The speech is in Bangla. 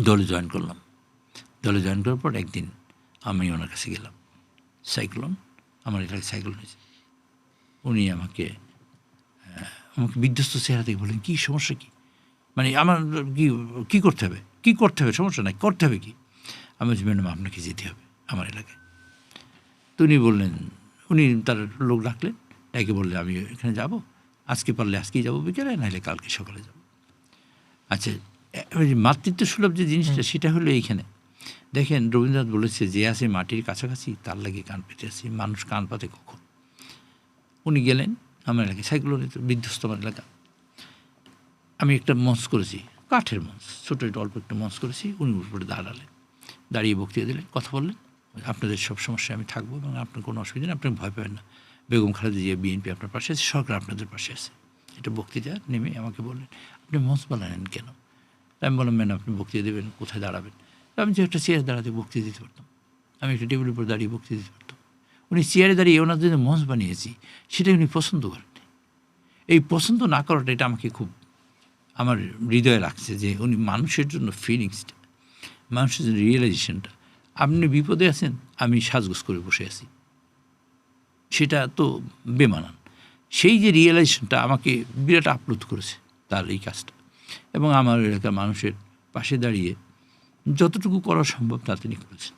দলে জয়েন করলাম। দলে জয়েন করার পর একদিন আমি ওনার কাছে গেলাম, সাইক্লোন, আমার এলাকায় সাইক্লোন হয়েছে। উনি আমাকে বিধ্বস্ত চেহারা থেকে বললেন, কী সমস্যা কী, মানে আমার কী করতে হবে, কী করতে হবে, সমস্যা নাই, করতে হবে কি? আমি বলছি, ম্যাডাম আপনাকে যেতে হবে আমার এলাকায়। তো উনি বললেন, উনি তার লোক ডাকলেন, ডেকে বললেন আমি এখানে যাব, আজকে পারলে আজকেই যাবো বিকেলে, নাহলে কালকে সকালে যাব। আচ্ছা, মাতৃত্ব সুলভ যে জিনিসটা সেটা হলো এইখানে। দেখেন, রবীন্দ্রনাথ বলেছে, যে আছে মাটির কাছাকাছি তার লাগে কান পেতে আসি, মানুষ কান পাতে কখন। উনি গেলেন আমার এলাকায়, সাইক্লোনে বিধ্বস্ত আমার এলাকা। আমি একটা মঞ্চ করেছি, কাঠের মঞ্চ, ছোটো একটু অল্প একটা মঞ্চ করেছি। উনি উপরে দাঁড়ালেন, দাঁড়িয়ে বক্তৃতা দিলেন, কথা বললেন, আপনাদের সব সমস্যায় আমি থাকবো এবং আপনার কোনো অসুবিধা নেই, আপনি ভয় পাবেন না, বেগম খালেদা জিয়া, বিএনপি আপনার পাশে আছে, সরকার আপনাদের পাশে আছে। এটা বক্তৃতা নেমে আমাকে বললেন, আপনি মঞ্চ বানালেন কেন? আমি বললাম, ম্যাডাম আপনি বক্তৃতা দেবেন, কোথায় দাঁড়াবেন? আমি যে একটা চেয়ারে দাঁড়াতে বক্তৃতা দিতে পারতাম, আমি একটা টেবিলের উপর দাঁড়িয়ে বক্তৃতা দিতে পারতাম। উনি চেয়ারে দাঁড়িয়ে ওনার জন্য মঞ্চ বানিয়েছি, সেটা উনি পছন্দ করেননি। এই পছন্দ না করাটা, এটা আমাকে খুব আমার হৃদয়ে রাখছে, যে উনি মানুষের জন্য ফিলিংসটা, মানুষের জন্য রিয়েলাইজেশনটা। আপনি বিপদে আছেন, আমি সাজগোজ করে বসে আছি, সেটা তো বেমানান। সেই যে রিয়েলাইজেশনটা আমাকে বিরাট আপ্লুত করেছে তার এই কাজটা, এবং আমার এলাকার মানুষের পাশে দাঁড়িয়ে যতটুকু করা সম্ভব তা তিনি করেছেন।